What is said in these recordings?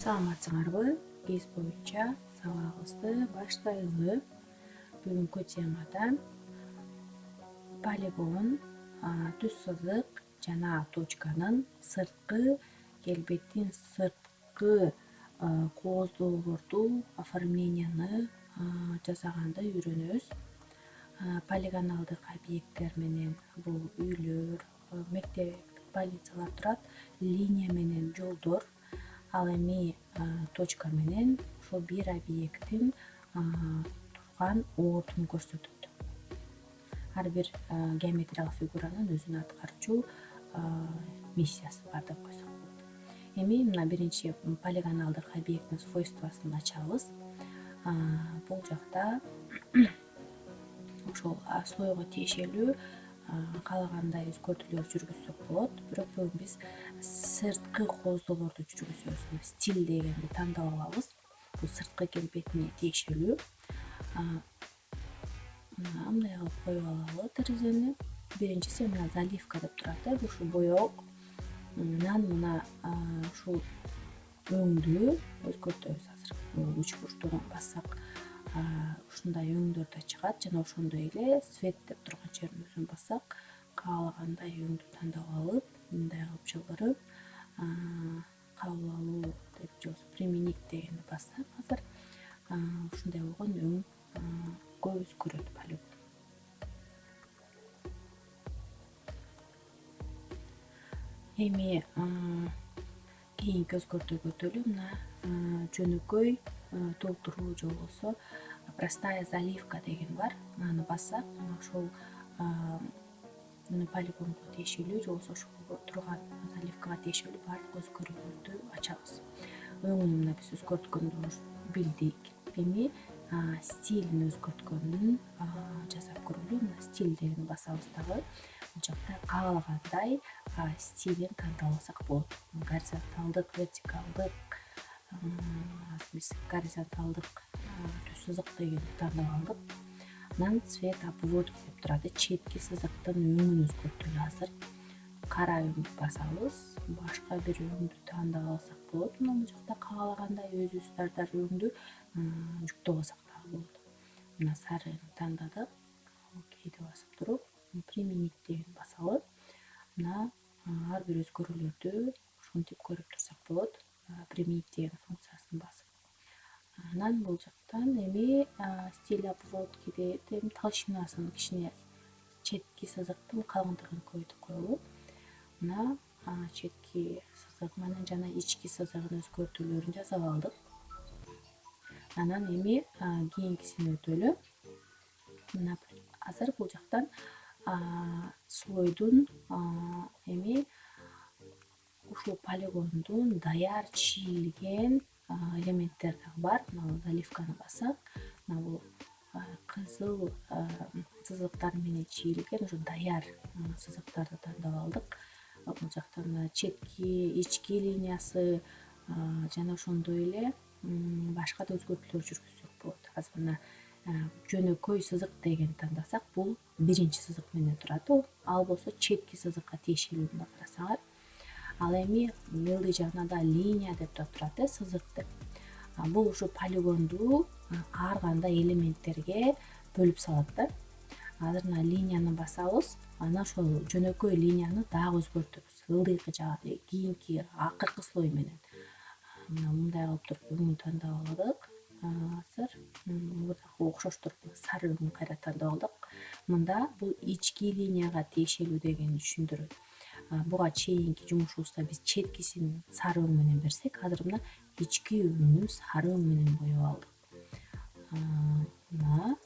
Саламатсыңарбы? Кез боюнча сабагыбызды баштайлы. Бүгүнкү темада полигон, түз сызык жана точканын сырткы келбетин, сырткы кооздоолорду, оформленияны жасаганды үйрөнөбүз. Полигоналдык объекттер менен бул үйлөр, мектеп, больницалар турат. Линия менен жолдор. Ал эми точка менен ошол бир объекттин турган ордун көрсөтөт. Ар бир геометриялык фигуранын өзүнүн аткарчу миссиясы бар деп койсок болот. Эми мына биринчи полигоналдык объекттин свойствосын ачабыз. Бул жакта ошол слойго тиешелүү каалагандай өзгөртүүлөр жүргүзсөк болот. Бирок бүгүн биз сырткы кооздоолорду жүргүзөбүз. Стиль дегенди тандап алабыз. Бул сырткы келбетине тиешелүү. Мындай кылып коюп алалы терезени. Биринчиси мына заливка деп турат. Ушул боёк. Анан мына ушул өңдү өзгөртөбүз азыр. Үч бурчтугун бассак ушундай өңдөр да чыгат жана ошондой эле свет деп турган жерин өзүн бассак каалагандай өңдү тандап алып, мындай кылып чыгырып, кабыл алуу деп же болбосо применить дегенди бассак азыр ушундай болгон өң көп өзгөрөт полигон. Эми кийинки өзгөртүүгө өтөлү. Мына жөнөкөй толтуруу же болбосо простая заливка деген бар. Аны бассак, ошол полигонго тиешелүү же болбосо ошол турган заливкага тиешелүү баардык өзгөрүүлөрдү ачабыз. Өңүн мына биз өзгөрткөндү билдик. Эми стилин өзгөрткөндүн жасап көрөлү. Мына стиль дегенди басабыз дагы. Бул жакта каалагандай стилин тандап алсак болот. Горизонталдык, вертикалдык, биз горизонталдык түз сызык дегенди тандап алдык. Анан цвет обводки деп турат. Четки сызыктын өңүн өзгөртөлү азыр. Кара өңдү басабыз. Башка бир өңдү тандап алсак болот. Мына бул жакта каалагандай өзүбүз дардар өңдү жүктөп алсак дагы болот. Мына сарыны тандадык. Окейди басып туруп, применить дегенди басалы. Мына ар бир өзгөрүүлөрдү ушинтип көрүп турсак болот. Применить деген функциясын басып. Анан бул жактан эми стиль обводки дейт. Эми толщинасын кичине четки сызыктын калыңдыгын көбөйтүп коелу. Мына четки сызыгын жана ички сызыгын өзгөртүүлөрүн жасап алдык. Анан эми кийинкисине өтөлү. Мына азыр бул жактан слойдун эми ушул полигондун даяр чийилген элементтер дагы бар. Мына заливканы бассак, мына бул кызыл сызыктар менен чийилген ошо даяр сызыктарды тандап алдык. Бул жакта мына четки, ички линиясы жана ошондой эле башка да өзгөртүүлөр жүргүзсөк болот. Азыр мына жөнөкөй сызык дегенди тандасак, бул биринчи сызык менен турат. Ал болсо четки сызыкка тиешелүүнү карасаңар. Ал эми ылдый жагына да линия деп турат, сызык деп. Бул ушу полигонду ар кандай элементтерге бөлүп салат да. Азыр мына линияны басабыз, анан ошол жөнөкөй линияны дагы өзгөртөбүз. Ылдыйкы жагы, кийинки акыркы слой менен. Мына мындай кылып туруп өңүн тандап алдык. Азыр мурдагы окшош туруп сары өңүн кайра тандап алдык. Мында бул ички линияга тиешелүү дегенди түшүндүрөт. Буга чейинки жумушубузда биз четкисин сары өң менен берсек, азыр мына ички өңүн сары өң менен боеп алдык. Мына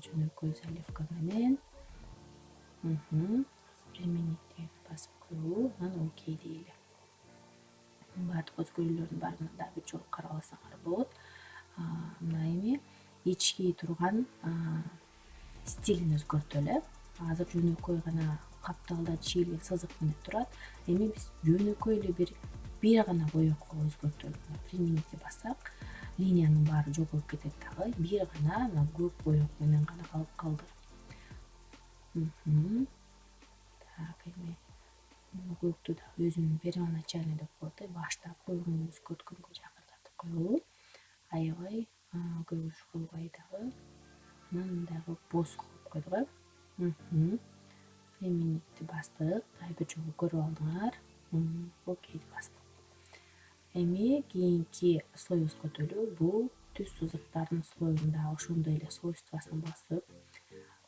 жөнөкөй заливка менен применить дегенди басып коелу. Анан окей дейли. Баардык өзгөрүүлөрдүн баарын дагы бир жолу карап алсаңар болот. Мына эми ички турган стилин өзгөртөлү. Азыр жөнөкөй гана капталда чийилген сызык менен турат. Эми биз жөнөкөй эле бир гана боёкко өзгөртөлү. Применить бассак, линиянын баары жоголуп кетет дагы. Бир гана мына көк боёк менен гана калып калды. Так, эми көйүктү дагы өзүнүн первоначальный деп коет, баштапкы өңүн өзгөрткөнгө жакындатып коелу. Аябай көбүш кылбай дагы. Анан мындай кылып боз кылып койдук. Феминитти бастык. Бир жолу көрүп алдыңар. Окейди бастык. Эми кийинки слоюбузга өтөлү. Бул түз сызыктардын слоюн дагы ошондой эле свойствосын басып,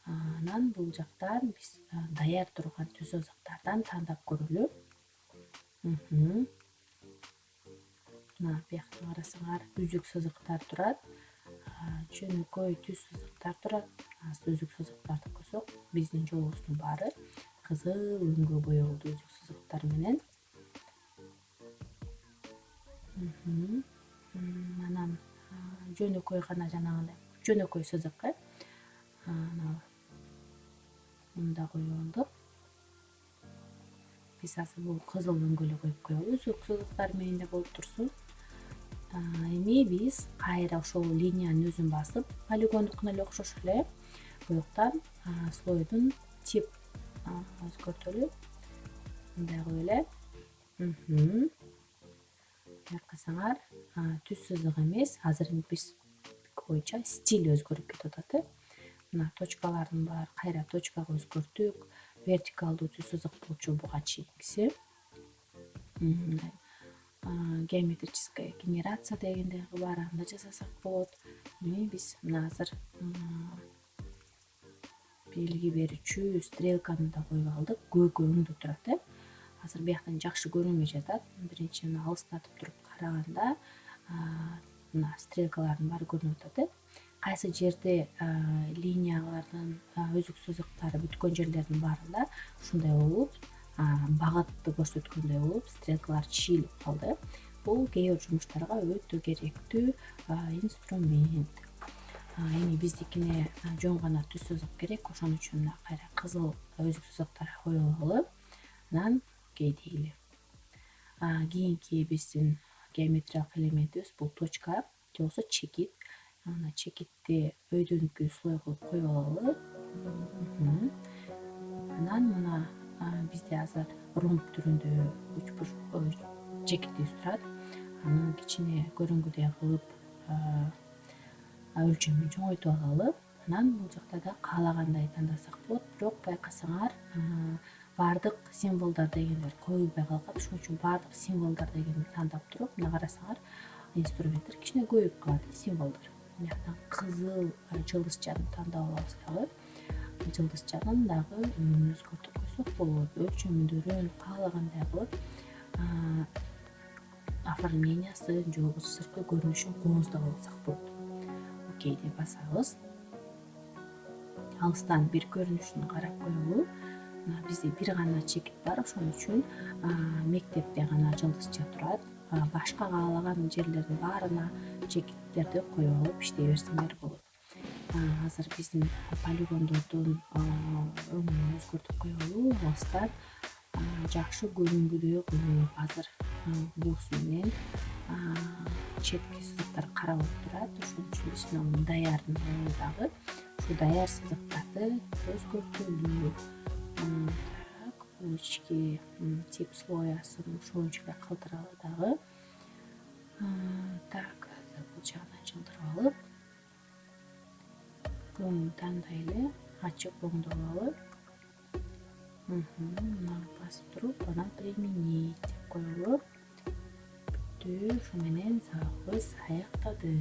анан бул жактан биз даяр турган түз сызыктардан тандап көрөлү. Мына бияктан карасаңар, үзүк сызыктар турат, жөнөкөй түз сызыктар турат. Үзүк сызыктарды көрсөк, биздин жолубуздун баары кызыл өңгө боелду үзүк сызыктар менен. Анан жөнөкөй гана жанагындай жөнөкөй сызык мында коюп алдык. Биз азыр бул кызыл өңгө эле коюп коелу, үзүк сызыктар менен да болуп турсун. Эми биз кайра ошол линиянын өзүн басып, полигондукуна эле окшош эле буяктан слойдун тип өзгөртөлү. Мындай кылып эле. Байкасаңар, түз сызык эмес, азыр биз боюнча стиль өзгөрүп кетип атат. Мына точкалардын баары кайра точкага өзгөрттүк. Вертикалдуу түз сызык болчу буга чейинкиси. Геометрическая генерация дегендеги бар, анда жасасак болот. Эми биз мына азыр белги берүүчү стрелканы да коюп алдык. Көйгөй өңдө турат. Азыр бияктан жакшы көрүнбөй жатат. Биринчи мына алыстатып туруп караганда мына стрелкалардын баары көрүнүп атат. Кайсы жерде линиялардын өзүк сызыктары бүткөн жерлердин баарында ушундай болуп, багытты көрсөткөндөй болуп, стрелкалар чийилип калды. Бул кээ бир жумуштарга өтө керектүү инструмент. Эми биздикине жөн гана түз сызык керек, ошон үчүн кайра кызыл өзүк сызыктар коюп алып, анан окей дейли. Кийинки биздин геометриялык элементибиз бул точка же болбосо чекит. Мына чекитти өйдөнкү слой кылып коюп алалы. Анан мына бизде азыр ромб түрүндө чекитибиз турат. Аны кичине көрүнгүдөй кылып өлчөмүн чоңойтуп алалы. Анан бул жакта да каалагандай тандасак болот. Бирок байкасаңар, баардык символдор дегендер коюлбай калган. Ошон үчүн баардык символдор дегенди тандап туруп, мына карасаңар, инструменттер кичине көбөйүп калат, символдор. Мындан кызыл жылдызчаны тандап алабыз дагы. Жылдызчанын дагы өңүн өзгөртүп койсок болот. Өлчөмдөрүн каалагандай кылып, оформлениясын же болбосо сырткы көрүнүшүн кооздоп алсак болот. Окей деп басабыз. Алыстан бир көрүнүшүн карап коелу. Бизде бир гана чекит бар, ошон үчүн мектепте гана жылдызча турат. Башка каалаган жерлердин баарына чекиттерди коюп алып иштей берсеңер болот. Азыр биздин полигондордун өңүн өзгөртүп коелу. Алыстан жакшы көрүнгүдөй кылып, азыр буусу менен четки сызыктар каралып турат. Ошон үчүн биз мына даярдын дагы ушу даяр сызыктарды өзгөртөлү. Бул ички тип слоясын ошончолук калтыралы дагы. Бул жагынан жылдырып алып, өңүн тандайлы, ачык оңдоп алып, мына басып туруп, анан применить деп коелу. Бүттү, ушу менен сабагыбыз аякталды.